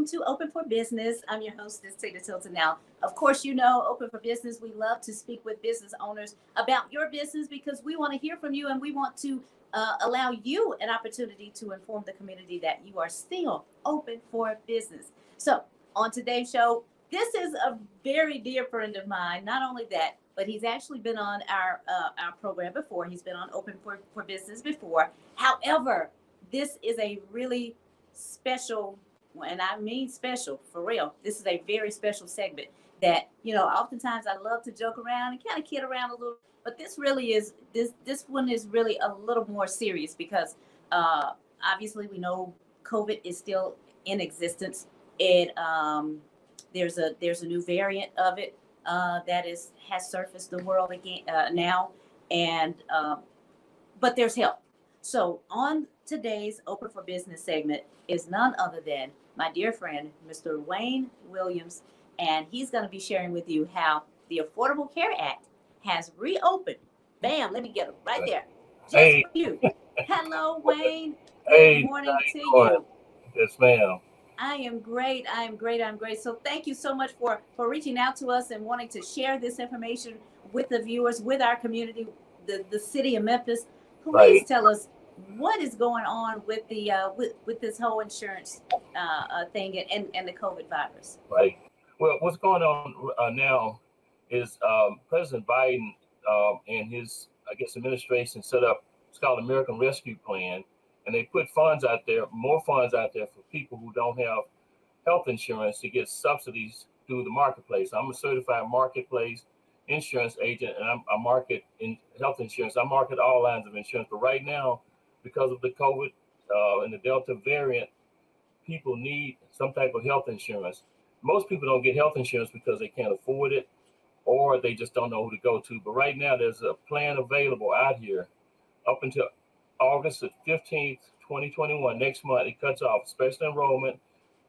to Open for Business. I'm your hostess, Tina Tilton. Now, of course, you know, Open for Business, we love to speak with business owners about your business because we want to hear from you and we want to allow you an opportunity to inform the community that you are still open for business. So, on today's show, this is a very dear friend of mine. Not only that, but he's actually been on our program before. He's been on Open for Business before. However, this is a really special, and I mean special for real. This is a very special segment that, you know, oftentimes I love to joke around and kind of kid around a little, but this really is, this one is really a little more serious because obviously we know COVID is still in existence. There's a new variant of it that has surfaced the world again now, and but there's help. So on today's Open for Business segment is none other than my dear friend, Mr. Wayne Williams, and he's going to be sharing with you how the Affordable Care Act has reopened. Bam, let me get him right there. Just for you. Hello, Wayne. Good morning to you. Yes, ma'am. I am great. So thank you so much for reaching out to us and wanting to share this information with the viewers, with our community, the city of Memphis. Please tell us what is going on with the with this whole insurance thing and the COVID virus. Right. Well, what's going on now is President Biden and his, I guess, administration set up what's called American Rescue Plan. And they put funds out there, more funds out there for people who don't have health insurance to get subsidies through the marketplace. I'm a certified marketplace insurance agent, and I market in health insurance. I market all lines of insurance. But right now, because of the COVID and the Delta variant, people need some type of health insurance. Most people don't get health insurance because they can't afford it or they just don't know who to go to. But right now, there's a plan available out here up until August 15th, 2021, next month. It cuts off special enrollment,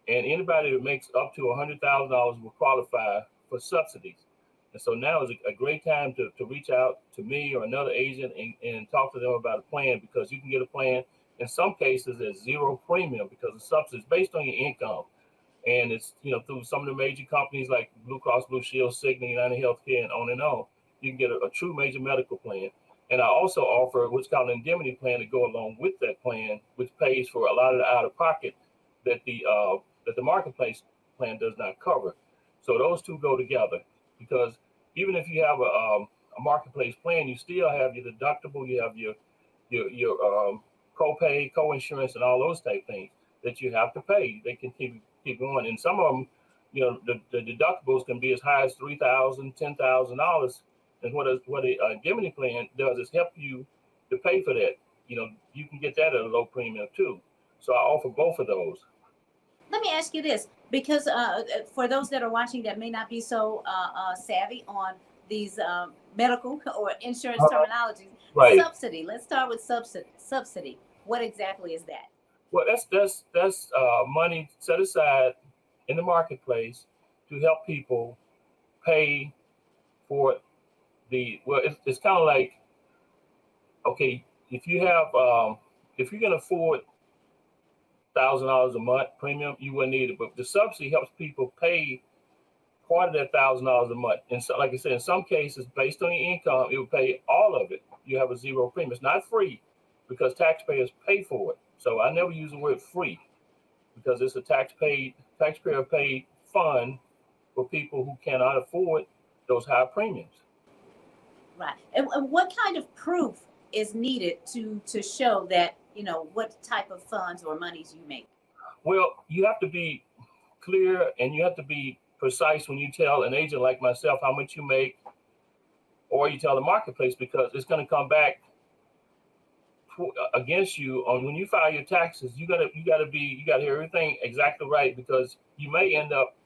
and anybody that makes up to $100,000 will qualify for subsidies. And so now is a great time to reach out to me or another agent and talk to them about a plan, because you can get a plan in some cases at zero premium because the subsidy is based on your income. And it's, you know, through some of the major companies like Blue Cross Blue Shield, Cigna, United Healthcare, and on and on. You can get a true major medical plan. And I also offer what's called an indemnity plan to go along with that plan, which pays for a lot of the out-of-pocket that the marketplace plan does not cover. So those two go together, because even if you have a marketplace plan, you still have your deductible, you have your copay, co-insurance, and all those type things that you have to pay. They can keep going, and some of them, you know, the deductibles can be as high as $3,000, $10,000. And what a indemnity plan does is help you to pay for that. You know, you can get that at a low premium too. So I offer both of those. Let me ask you this, because for those that are watching that may not be so savvy on these medical or insurance terminologies, subsidy. Let's start with subsidy. What exactly is that? Well, that's money set aside in the marketplace to help people pay for it's kind of like, okay, if you have if you can afford $1,000 a month premium, you wouldn't need it. But the subsidy helps people pay part of that $1,000 a month. And so, like I said, in some cases, based on your income, it will pay all of it. You have a zero premium. It's not free because taxpayers pay for it. So I never use the word free because it's a taxpayer paid fund for people who cannot afford those high premiums. Right. And what kind of proof is needed to show that, you know, what type of funds or monies you make? Well, you have to be clear and you have to be precise when you tell an agent like myself how much you make, or you tell the marketplace, because it's going to come back against you on when you file your taxes. You gotta hear everything exactly right, because you may end up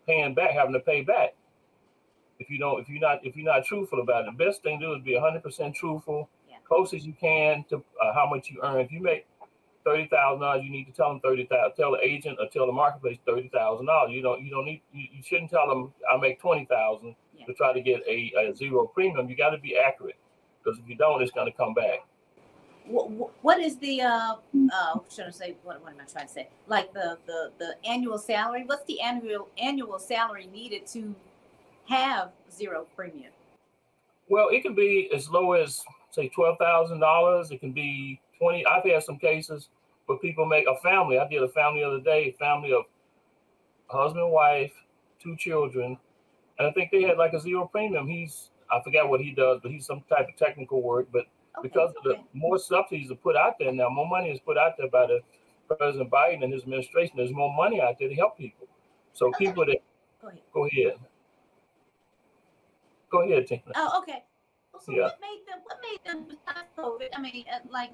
having to pay back. If you're not truthful about it. The best thing to do is be 100% truthful, close as you can to how much you earn. If you make $30,000, you need to tell them $30,000. Tell the agent or tell the marketplace $30,000. You shouldn't tell them I make $20,000 to try to get a zero premium. You got to be accurate, because if you don't, it's going to come back. what is the should I say, what am I trying to say? Like the annual salary? What's the annual salary needed to have zero premium? Well, it can be as low as say $12,000. It can be 20. I've had some cases where people make a family. I did a family the other day, a family of husband, wife, 2 children, and I think they had like a zero premium. I forgot what he does, but he's some type of technical work. But because of the more subsidies are put out there now, more money is put out there by the President Biden and his administration. There's more money out there to help people. So people that go ahead, Tina. Oh, okay. So yeah. What made them besides COVID? I mean, like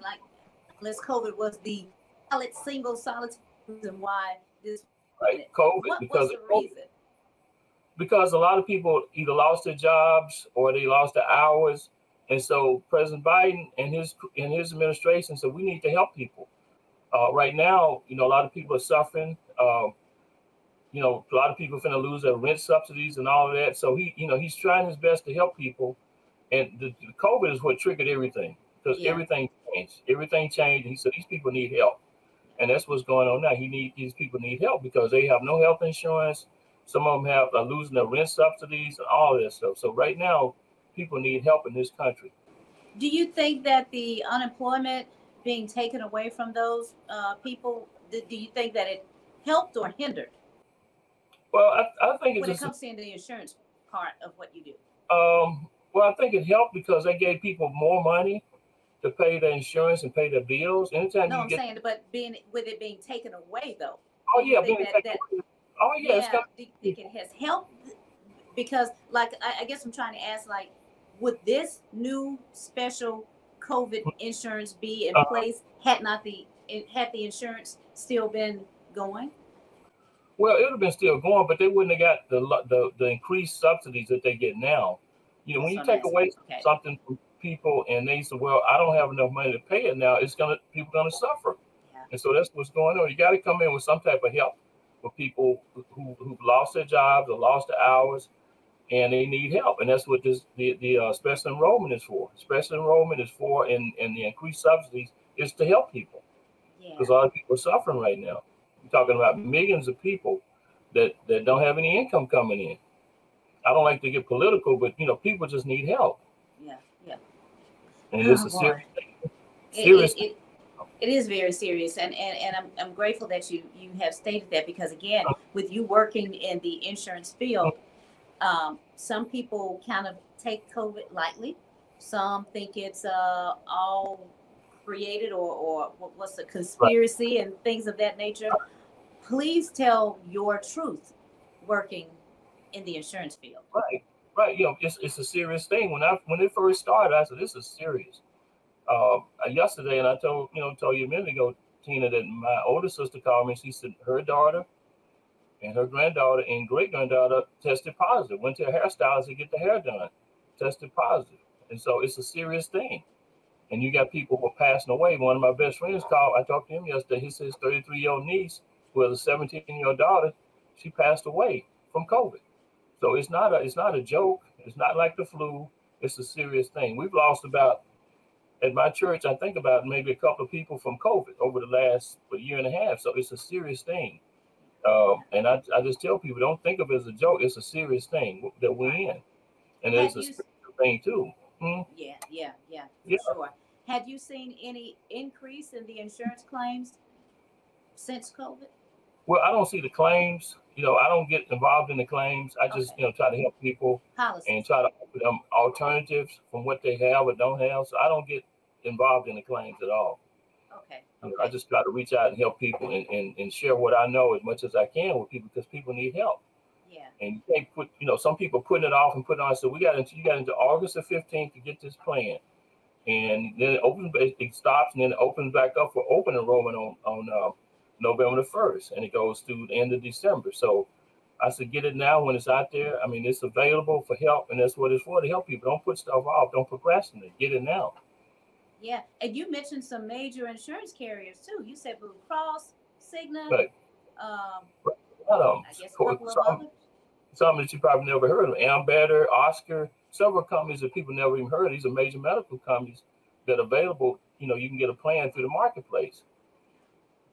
unless COVID was the solid reason why this COVID what's the reason? Because a lot of people either lost their jobs or they lost their hours. And so President Biden and his administration said, we need to help people. Right now, a lot of people are suffering. A lot of people are going to lose their rent subsidies and all of that. So he's trying his best to help people. And the COVID is what triggered everything, because everything changed. Everything changed. And he said, these people need help. And that's what's going on now. These people need help because they have no health insurance. Some of them are losing their rent subsidies and all of that stuff. So right now, people need help in this country. Do you think that the unemployment being taken away from those people, do you think that it helped or hindered? Well, I think when it comes to the insurance part of what you do. Well, I think it helped because they gave people more money to pay their insurance and pay their bills. Anytime no, I'm saying, but with it being taken away, though. Oh yeah, being taken away. Oh yeah, it's got. Do you think it has helped? Because, like, I guess I'm trying to ask, like, would this new special COVID insurance be in place had the insurance still been going? Well, it would have been still going, but they wouldn't have got the increased subsidies that they get now. When you take away something from people and they say, well, I don't have enough money to pay it now, people gonna suffer. Yeah. And so that's what's going on. You got to come in with some type of help for people who've lost their jobs or lost their hours, and they need help. And that's what the special enrollment is for. Special enrollment is for, and the increased subsidies is to help people. Because a lot of people are suffering right now. We're talking about millions of people that don't have any income coming in. I don't like to get political, but people just need help. Yeah. And it's a serious thing. It is very serious, and I'm grateful that you have stated that, because again, with you working in the insurance field, some people kind of take COVID lightly. Some think it's all created or what's a conspiracy and things of that nature. Please tell your truth working in the insurance field. Right. It's a serious thing. When it first started, I said, this is serious. Yesterday, and I told you a minute ago, Tina, that my older sister called me. She said her daughter and her granddaughter and great granddaughter tested positive. Went to a hairstylist to get the hair done, tested positive, and so it's a serious thing. And you got people who are passing away. One of my best friends called. I talked to him yesterday. He said his 33-year-old niece, who has a 17-year-old daughter, she passed away from COVID. So it's not a joke. It's not like the flu. It's a serious thing. We've lost at my church, I think about maybe a couple of people from COVID over the last year and a half. So it's a serious thing. And I just tell people, don't think of it as a joke. It's a serious thing that we're in. And it's a spiritual thing too. Yeah, for sure. Have you seen any increase in the insurance claims since COVID? Well, I don't see the claims. I don't get involved in the claims. I just, try to help people and try to offer them alternatives from what they have or don't have. So I don't get involved in the claims at all. Okay. I just try to reach out and help people and share what I know as much as I can with people, because people need help. Yeah. And you can't put, some people putting it off and putting it on. So you got into August the 15th to get this plan. And then it stops, and then it opens back up for open enrollment on November the 1st, and it goes through the end of December. So I said, get it now when it's out there. I mean, it's available for help, and that's what it's for, to help people. Don't put stuff off. Don't procrastinate. Get it now. Yeah, and you mentioned some major insurance carriers too. You said Blue Cross, Cigna, right. I guess a couple of others. Some that you probably never heard of, Ambetter, Oscar, several companies that people never even heard of. These are major medical companies that are available, you can get a plan through the marketplace.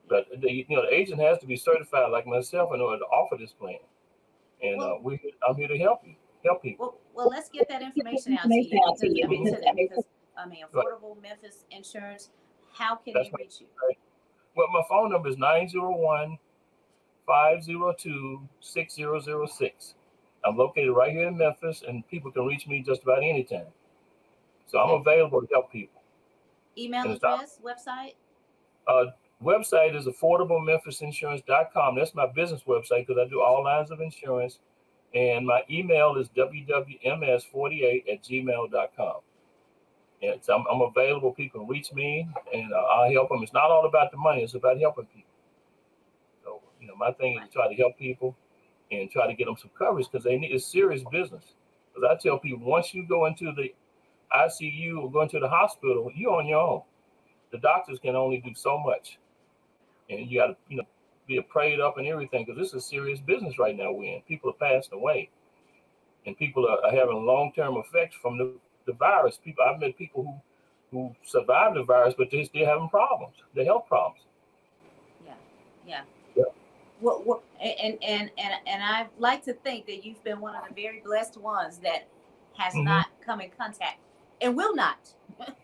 But the agent has to be certified like myself in order to offer this plan. And I'm here to help people. Well, let's get that information out to you. Because Affordable Memphis Insurance. How can they reach you? Right. Well, my phone number is 901-502-6006. I'm located right here in Memphis, and people can reach me just about any time. So I'm available to help people. Email address, website? Website is affordablememphisinsurance.com. That's my business website because I do all lines of insurance. And my email is wwms48@gmail.com. And so I'm available. People can reach me, and I'll help them. It's not all about the money. It's about helping people. So, my thing is to try to help people and try to get them some coverage because it's serious business. Because I tell people, once you go into the ICU or go into the hospital, you're on your own. The doctors can only do so much. And you got to, be prayed up and everything because this is serious business right now we're in. People are passing away. And people are having long-term effects from the virus. I've met people who survived the virus, but they're still having problems. They health problems. Yeah. Well, and I like to think that you've been one of the very blessed ones that has not come in contact and will not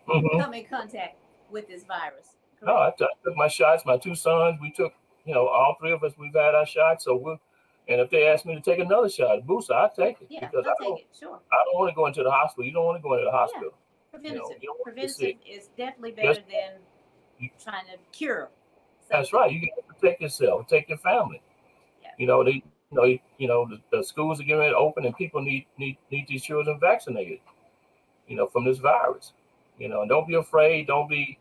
come in contact with this virus. Correct? No, I took my shots. My two sons, we took, all three of us, we've had our shots. So and if they ask me to take another shot, booster, I'll take it. Yeah, because I'll take it. Sure. I don't want to go into the hospital. You don't want to go into the hospital. Yeah. Preventative is definitely better than trying to cure. That's right. You got to protect yourself, protect your family. Yeah. The schools are getting ready to open, and people need these children vaccinated. From this virus. And don't be afraid. Don't be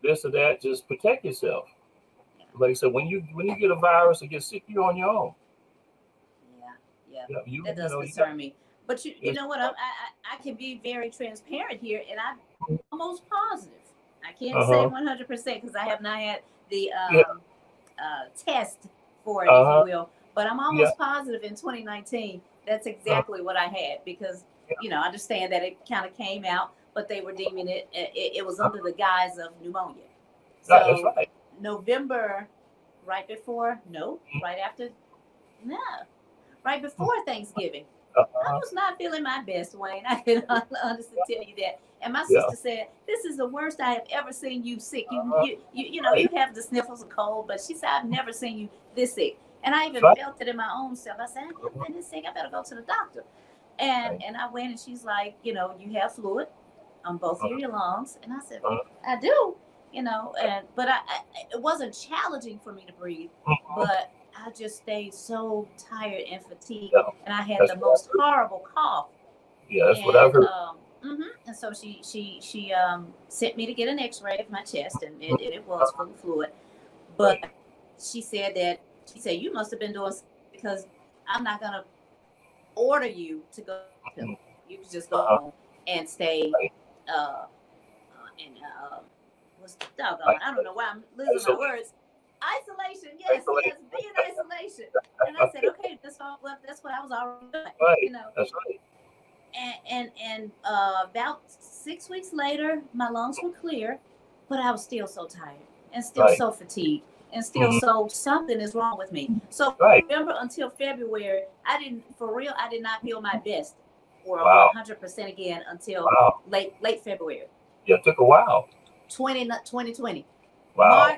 this or that. Just protect yourself. Yeah. Like I said, when you get a virus or get sick, you're on your own. Yeah. That does concern me. But you know what? I can be very transparent here, and I'm almost positive. I can't say 100% because I have not had the test for it, if you will. But I'm almost positive in 2019 that's exactly what I had because I understand that it kind of came out, but they were deeming it was under the guise of pneumonia. So that's right. November, right before Thanksgiving. I was not feeling my best, Wayne. I can honestly tell you that. And my sister said, "This is the worst I have ever seen you sick. You have the sniffles of cold, but she said I've never seen you this sick." And I even felt it in my own self. I said, "I'm feeling sick. I better go to the doctor." And I went, and she's like, "You have fluid on both of your lungs." And I said, "I do." But it wasn't challenging for me to breathe, but I just stayed so tired and fatigued, and I had the most horrible cough. Yeah, that's what I've heard. And so she sent me to get an X-ray of my chest, and it was full of fluid. But she said you must have been doing because I'm not gonna order you to go. You can just go home and stay. What's doggone? I don't know why I'm losing my words. Isolation, yes, be in isolation. And I said, okay, that's what I was already doing. Right. That's right. And about 6 weeks later, my lungs were clear, but I was still so tired and still so fatigued and still so something is wrong with me. So remember, until February, I did not feel my best or 100% again until late February. Yeah, it took a while. 2020. Wow.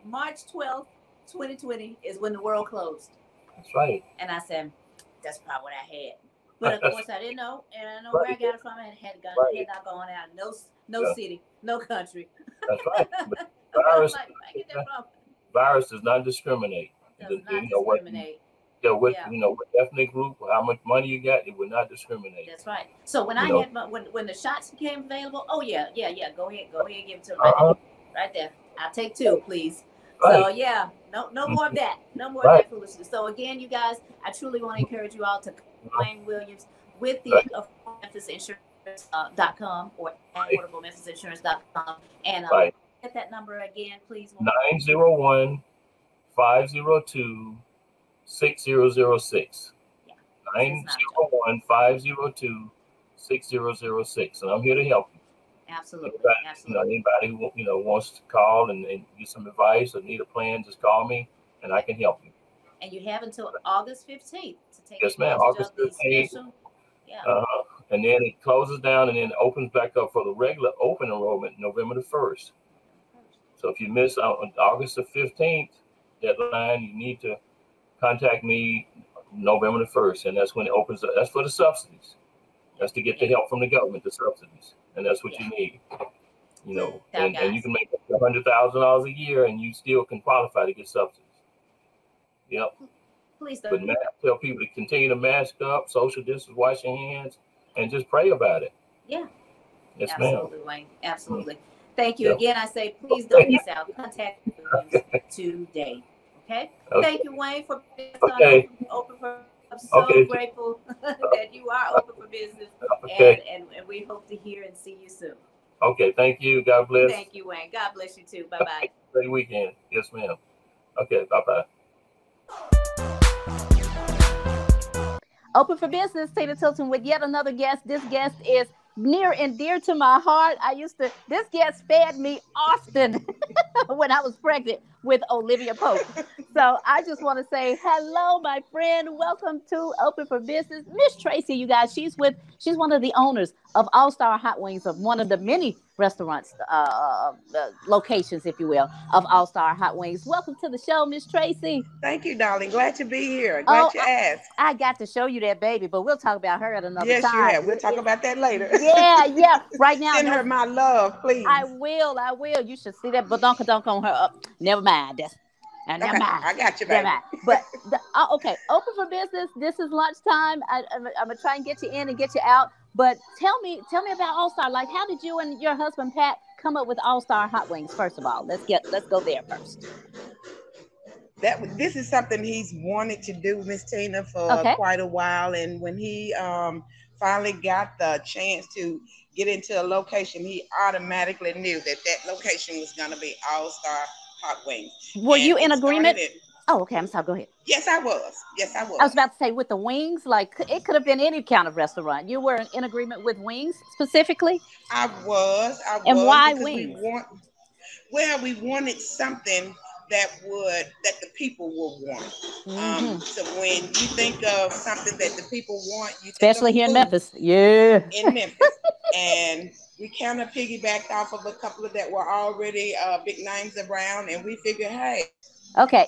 March 12th, 2020 is when the world closed. That's right. And I said, that's probably what I had. But of course I didn't know. And I know where I got it from. I had not gone out. No city, no country. That's right. But virus does not discriminate. Discriminate. What ethnic group, how much money you got, it would not discriminate. That's right. So when when the shots became available, go ahead, give it to me right there. I'll take 2, please. Right. So no more of that. No more of that foolishness. So again, you guys, I truly want to encourage you all to Wayne Williams with the MemphisInsurance.com or AffordableMemphisInsurance.com and get that number again, please. 901-502-6006. 901-502-6006. And I'm here to help you. Absolutely. Anybody who wants to call and get some advice or need a plan, just call me and I can help you. And you have until August 15th to take Yes, ma'am. advantage August of the 15th. special. Yeah. And then it closes down and then opens back up for the regular open enrollment November the 1st. So if you miss August the 15th deadline, you need to contact me November the 1st, and that's when it opens up. That's for the subsidies. That's to get the help from the government, the subsidies, and that's what you need. And you can make $100,000 a year, and you still can qualify to get subsidies. Yep. Please don't. But tell people to continue to mask up, social distance, wash your hands, and just pray about it. Yeah. Yes, absolutely, ma'am. Wayne. Absolutely. Thank you again. I say, please don't miss out. Contact me today. Okay. Thank you, Wayne, for being open for. I'm so grateful that you are open for business, and we hope to hear and see you soon. Okay. Thank you. God bless. Thank you, Wayne. God bless you too. Bye-bye. Great weekend. Yes, ma'am. Okay. Bye-bye. Open for Business, Tina Tilton with yet another guest. This guest is near and dear to my heart. This guest fed me often when I was pregnant with Olivia Pope. So I just want to say hello, my friend. Welcome to Open for Business. Miss Tracy, you guys, she's one of the owners of All Star Hot Wings, of one of the many restaurants, locations, if you will, of All Star Hot Wings. Welcome to the show, Miss Tracy. Thank you, darling. Glad to be here. Glad you asked. I got to show you that baby, but we'll talk about her at another time. Yes, you have. We'll talk about that later. Yeah. Right now. Send her my love, please. I will. You should see that badonka-donk on her. Never mind. Never mind. I got you, baby. But okay, Open for Business. This is lunchtime. I'm gonna try and get you in and get you out. But tell me about All Star. Like, how did you and your husband Pat come up with All Star Hot Wings? First of all, let's go there first. This is something he's wanted to do, Miss Tina, for quite a while. And when he finally got the chance to get into a location, he automatically knew that location was going to be All Star Hot Wings. Were you in agreement? Oh, okay. I'm sorry. Go ahead. Yes, I was. I was about to say, with the wings, like, it could have been any kind of restaurant. You were in agreement with wings specifically? I was. And why wings? We wanted something that the people will want. Mm-hmm. So when you think of something that the people want, especially here in Memphis. Yeah. In Memphis. And we kind of piggybacked off of a couple of that were already big names around, and we figured, hey. Okay.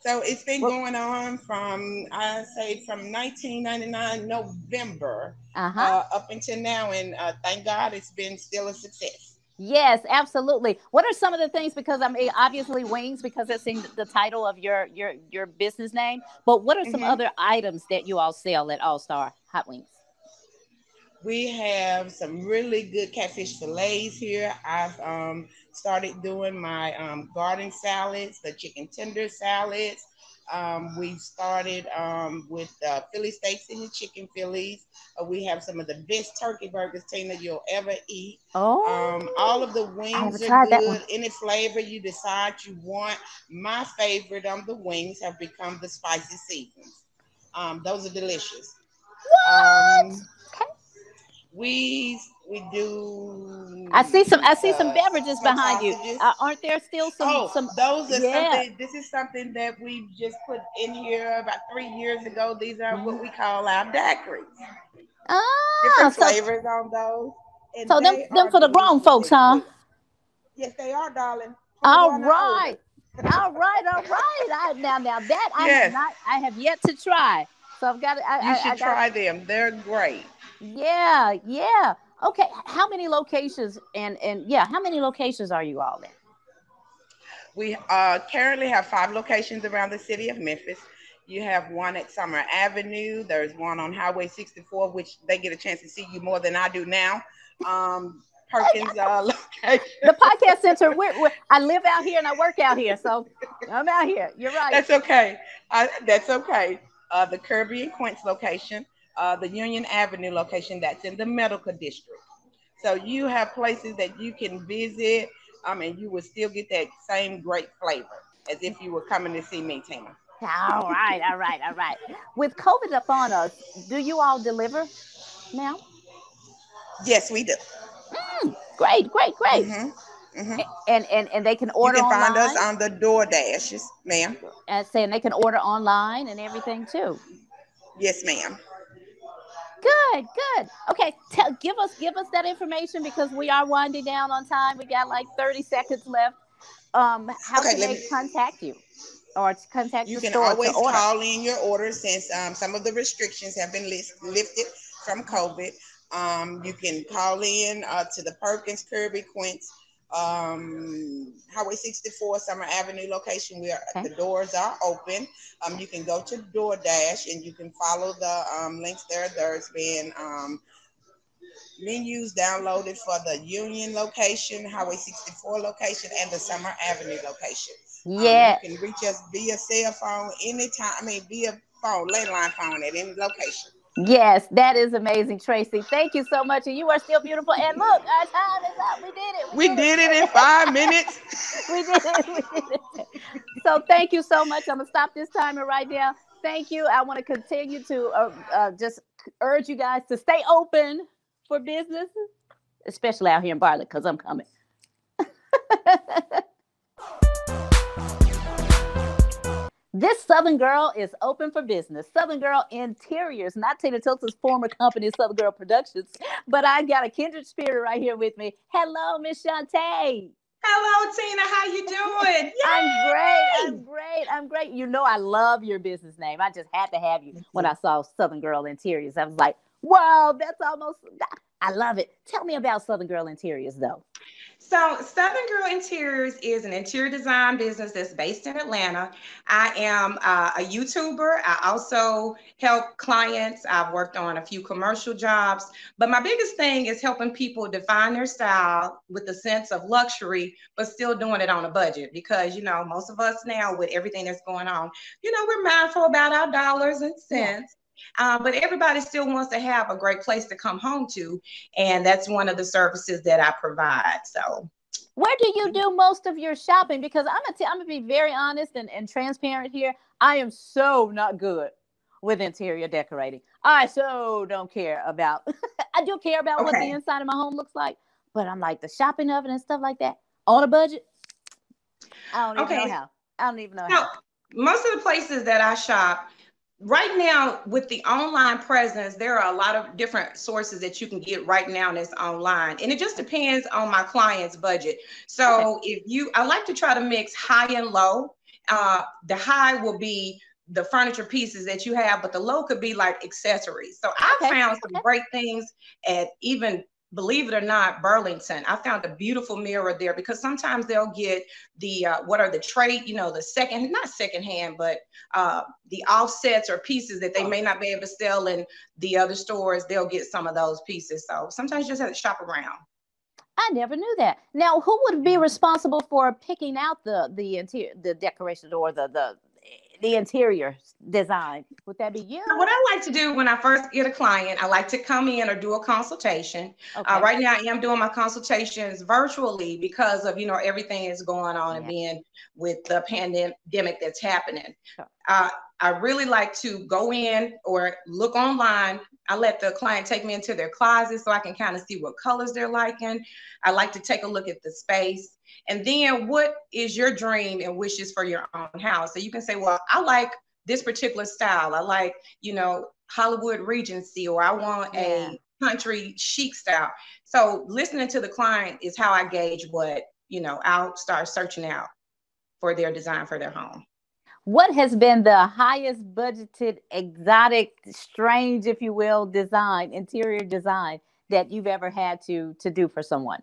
So it's been going on from 1999 November up until now, and thank God it's been still a success. Yes, absolutely. What are some of the things, because I mean, obviously wings, because it's in the title of your business name, but what are some other items that you all sell at All Star Hot Wings? We have some really good catfish fillets here. I've started doing my garden salads, the chicken tender salads. We've started with Philly steaks and the chicken Phillies. We have some of the best turkey burgers, Tina, you'll ever eat. Oh, all of the wings are good. Any flavor you decide you want. My favorite on the wings have become the spicy seasons. Those are delicious. What? We do. I see some beverages behind sausages. You. Aren't there still some? Those are something. This is something that we just put in here about 3 years ago. These are what we call our daiquiris. Different flavors on those. And so them for the grown folks, huh? Yes, they are, darling. All right. Now that I have yet to try. So I've got to. You should try them. They're great. Yeah. Okay. How many locations how many locations are you all in? We currently have 5 locations around the city of Memphis. You have one at Summer Avenue. There's one on Highway 64, which they get a chance to see you more than I do now. Perkins location. The podcast center. I live out here and I work out here, so I'm out here. You're right. That's okay. That's okay. The Kirby and Quince location, the Union Avenue location, that's in the medical district. So you have places that you can visit, and you will still get that same great flavor as if you were coming to see me, Tina. All right. With COVID upon us, do you all deliver now? Yes, we do. Great, great, great. And they can You order can find us online. on the DoorDash, yes, ma'am. And saying they can order online and everything too. Yes, ma'am. Good, good. Okay, give us that information because we are winding down on time. We got like 30 seconds left. How Okay, can they contact you or contact you the can store to always order? call in your order since some of the restrictions have been lifted from COVID. You can call in to the Perkins, Kirby, Quince, Highway 64, Summer Avenue location where Okay. the doors are open. You can go to DoorDash and you can follow the links there. There's been menus downloaded for the Union location, Highway 64 location, and the Summer Avenue location. Yeah. You can reach us via cell phone anytime, via phone, landline phone at any location. Yes, that is amazing, Tracy. Thank you so much. And you are still beautiful. And look, our time is up. We did it. We did it in 5 minutes. We did it. We did it. So thank you so much. I'm going to stop this timer right now. Thank you. I want to continue to just urge you guys to stay open for business, especially out here in Bartlett, because I'm coming. This Southern Girl is open for business. Southern Girl Interiors, not Tina Tilton's former company, Southern Girl Productions, but I got a kindred spirit right here with me. Hello, Miss Chante. Hello, Tina. How you doing? I'm great. I'm great. I'm great. You know I love your business name. I just had to have you when I saw Southern Girl Interiors. I was like, wow, that's almost, I love it. Tell me about Southern Girl Interiors, though. So, Southern Girl Interiors is an interior design business that's based in Atlanta. I am a YouTuber. I also help clients. I've worked on a few commercial jobs, but my biggest thing is helping people define their style with a sense of luxury, but still doing it on a budget. Because, most of us now, with everything that's going on, we're mindful about our dollars and cents. But everybody still wants to have a great place to come home to. And that's one of the services that I provide. So where do you do most of your shopping? Because I'm gonna be very honest and transparent here. I am so not good with interior decorating. I so don't care about, I do care about what the inside of my home looks like, but I'm like the shopping of it and stuff like that on a budget. I don't even know how. I don't even know how. Most of the places that I shop, right now, with the online presence, there are a lot of different sources that you can get right now that's online. And it just depends on my client's budget. So I like to try to mix high and low. The high will be the furniture pieces that you have, but the low could be like accessories. So I found some great things at even, believe it or not, Burlington. I found a beautiful mirror there because sometimes they'll get the the not secondhand, but the offsets or pieces that they may not be able to sell in the other stores. They'll get some of those pieces. So sometimes you just have to shop around. I never knew that. Now, who would be responsible for picking out the interior, the decoration, or the interior design? Would that be you? What I like to do when I first get a client, I like to come in or do a consultation. Right now, I am doing my consultations virtually because of everything that's going on and being with the pandemic that's happening. I really like to go in or look online. I let the client take me into their closet so I can kind of see what colors they're liking. I like to take a look at the space. And then what is your dream and wishes for your own house? So you can say, well, I like this particular style. I like, Hollywood Regency, or I want a country chic style. So listening to the client is how I gauge what, I'll start searching out for their design for their home. What has been the highest budgeted, exotic, strange, if you will, interior design that you've ever had to do for someone?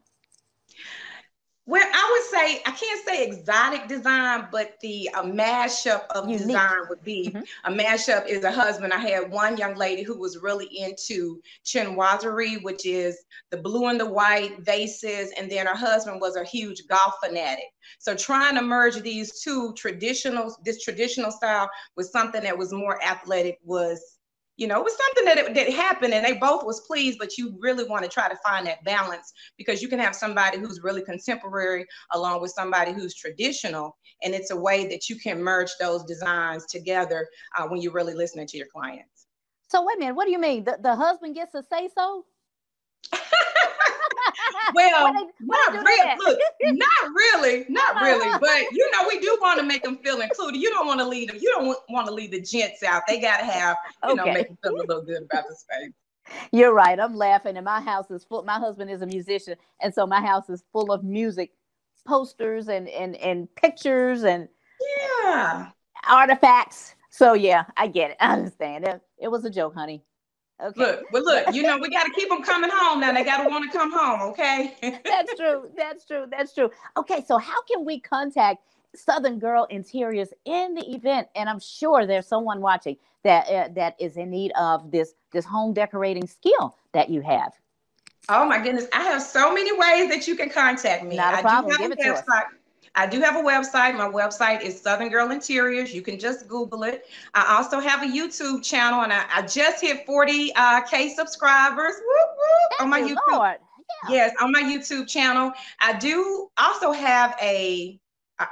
Well, I would say, I can't say exotic design, but the mashup of design would be, a mashup is a husband. I had one young lady who was really into chinoiserie, which is the blue and the white vases. And then her husband was a huge golf fanatic. So trying to merge these two this traditional style with something that was more athletic was, it was something that happened and they both was pleased, but you really want to try to find that balance because you can have somebody who's really contemporary along with somebody who's traditional. And it's a way that you can merge those designs together when you're really listening to your clients. So wait a minute, what do you mean? The husband gets to say so? Well, What not really. Look, not really. But you know, we do want to make them feel included. You don't want to leave them. You don't want to leave the gents out. They got to have, you know, make them feel a little good about the space. You're right. I'm laughing, and my house is full. My husband is a musician, and so my house is full of music posters and pictures and artifacts. So yeah, I get it. I understand. It was a joke, honey. Okay. Look, you know, we got to keep them coming home now. They got to want to come home, okay? That's true. Okay, so how can we contact Southern Girl Interiors in the event? And I'm sure there's someone watching that is in need of this home decorating skill that you have. Oh my goodness, I have so many ways that you can contact me. Not a problem. Give it to us. I do have a website. My website is Southern Girl Interiors. You can just Google it. I also have a YouTube channel, and I just hit 40K subscribers on my YouTube. Lord. Yeah. Yes, on my YouTube channel. I do also have a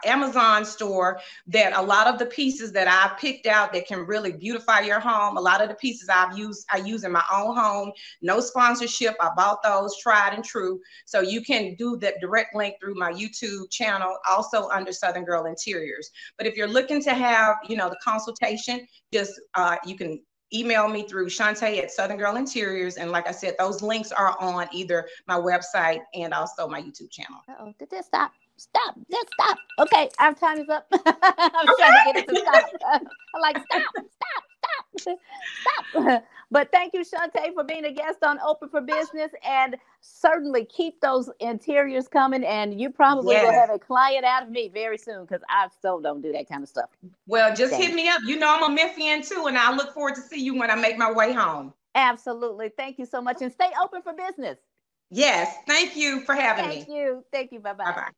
Amazon store that a lot of the pieces that I picked out that can really beautify your home. A lot of the pieces I use in my own home. No sponsorship. I bought those tried and true. So you can do that direct link through my YouTube channel, also under Southern Girl Interiors. But if you're looking to have, you know, the consultation, just you can email me through Chante at Southern Girl Interiors. And like I said, those links are on either my website and also my YouTube channel. Uh-oh, did this stop? Just stop. Okay, our time is up. I'm trying to get it to stop. I'm like, stop. But thank you, Chante, for being a guest on Open for Business, and certainly keep those interiors coming. And you probably will have a client out of me very soon, because I still don't do that kind of stuff. Well, just hit me up. You know, I'm a Memphian too, and I look forward to see you when I make my way home. Absolutely. Thank you so much, and stay open for business. Yes. Thank you for having me. Thank you. Bye-bye. Bye-bye.